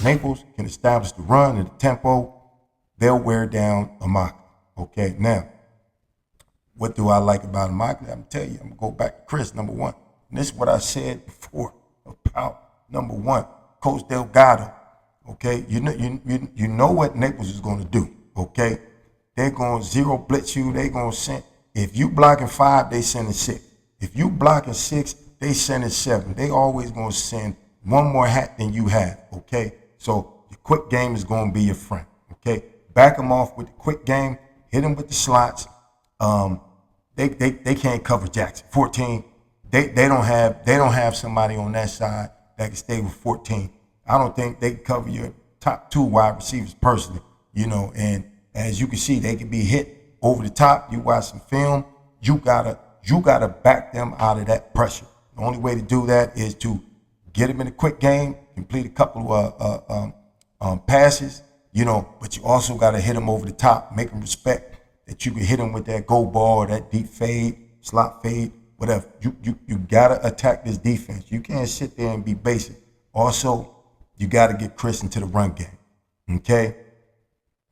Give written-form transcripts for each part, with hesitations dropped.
Naples can establish the run and the tempo, they'll wear down Immokalee. Okay, now, what do I like about Immokalee? I'm tell you, I'm gonna go back to Chris, number one. And this is what I said before about number one, Coach Delgado. Okay, you know what Naples is gonna do. Okay, they're gonna zero blitz you. They're gonna send. If you blocking 5, they sending 6. If you blocking 6, they sending 7. They always gonna send one more hat than you have. Okay, so the quick game is gonna be your friend. Okay, back them off with the quick game. Hit them with the slots. They can't cover Jackson. 14. They don't have somebody on that side that can stay with 14. I don't think they can cover your top 2 wide receivers personally. And as you can see, they can be hit over the top. You watch some film. You gotta back them out of that pressure. The only way to do that is to get them in a quick game, complete a couple of passes. But you also gotta hit them over the top, make them respect that you can hit them with that go ball or that deep fade, slot fade, whatever. You gotta attack this defense. You can't sit there and be basic. Also, you gotta get Chris into the run game. Okay?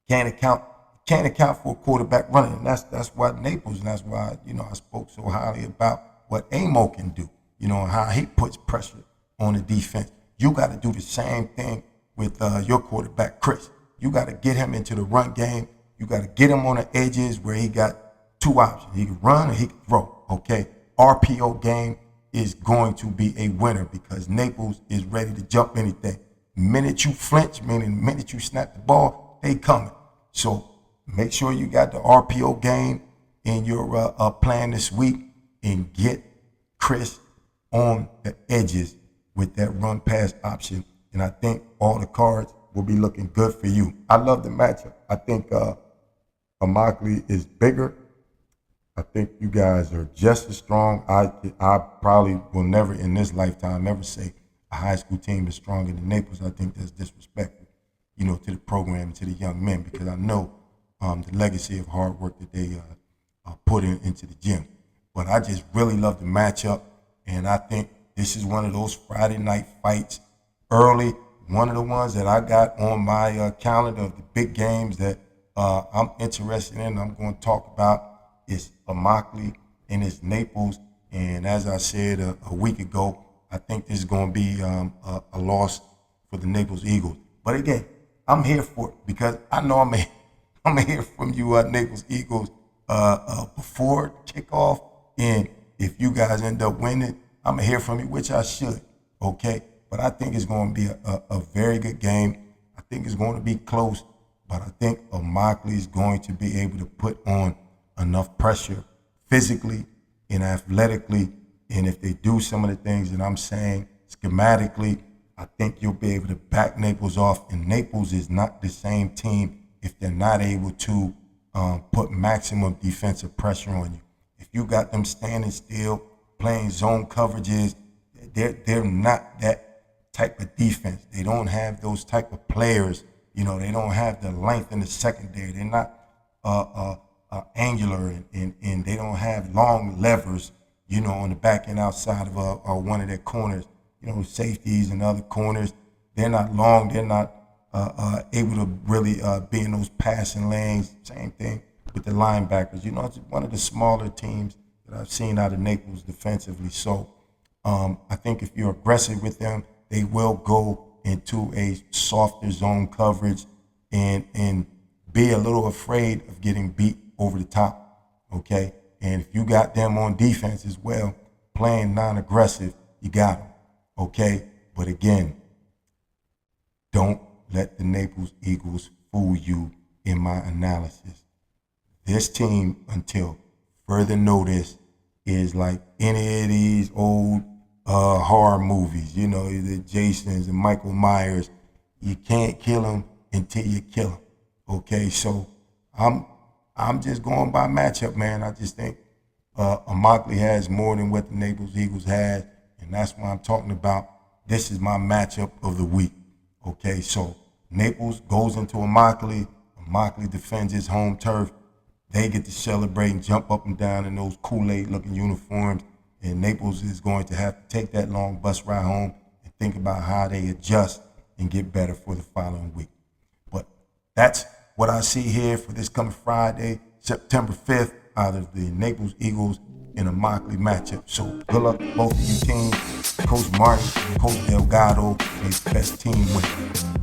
Can't account for a quarterback running. And that's why Naples, and that's why, I spoke so highly about what Amo can do, and how he puts pressure on the defense. You gotta do the same thing with your quarterback, Chris. You gotta get him into the run game. You got to get him on the edges where he got 2 options. He can run or he can throw, okay? RPO game is going to be a winner because Naples is ready to jump anything. Minute you flinch, meaning the minute you snap the ball, they coming. So make sure you got the RPO game in your plan this week and get Chris on the edges with that run pass option. And I think all the cards will be looking good for you. I love the matchup. I think Immokalee is bigger. I think you guys are just as strong. I probably will never in this lifetime ever say a high school team is stronger than Naples. I think that's disrespectful, to the program and to the young men because I know the legacy of hard work that they put into the gym. But I just really love the matchup, and I think this is one of those Friday night fights early. One of the ones that I got on my calendar of the big games that I'm interested in, I'm going to talk about is Immokalee and it's Naples. And as I said a week ago, I think this is going to be a loss for the Naples Eagles. But again, I'm here for it because I know I'm going to hear from you Naples Eagles before kickoff. And if you guys end up winning, I'm going to hear from you, which I should, okay? But I think it's going to be a very good game. I think it's going to be close. But I think Immokalee is going to be able to put on enough pressure physically and athletically. And if they do some of the things that I'm saying schematically, I think you'll be able to back Naples off. And Naples is not the same team if they're not able to put maximum defensive pressure on you. If you got them standing still, playing zone coverages, they're not that type of defense. They don't have those type of players. They don't have the length in the secondary. They're not angular, and they don't have long levers, on the back end outside of one of their corners. Safeties and other corners. They're not long. They're not able to really be in those passing lanes. Same thing with the linebackers. It's one of the smaller teams that I've seen out of Naples defensively. So I think if you're aggressive with them, they will go into a softer zone coverage and be a little afraid of getting beat over the top, okay? And if you got them on defense as well, playing non-aggressive, you got them, okay? But again, don't let the Naples Eagles fool you in my analysis. This team, until further notice, is like any of these old horror movies, the Jasons and Michael Myers. You can't kill them until you kill them. Okay, so I'm just going by matchup, man. I just think Immokalee has more than what the Naples Eagles had, and that's why I'm talking about. This is my matchup of the week. Okay, so Naples goes into Immokalee. Immokalee defends his home turf. They get to celebrate and jump up and down in those Kool-Aid looking uniforms. And Naples is going to have to take that long bus ride home and think about how they adjust and get better for the following week. But that's what I see here for this coming Friday, September 5th, out of the Naples Eagles in a Immokalee matchup. So good luck to both of you teams. Coach Martin, Coach Delgado, may the best team win.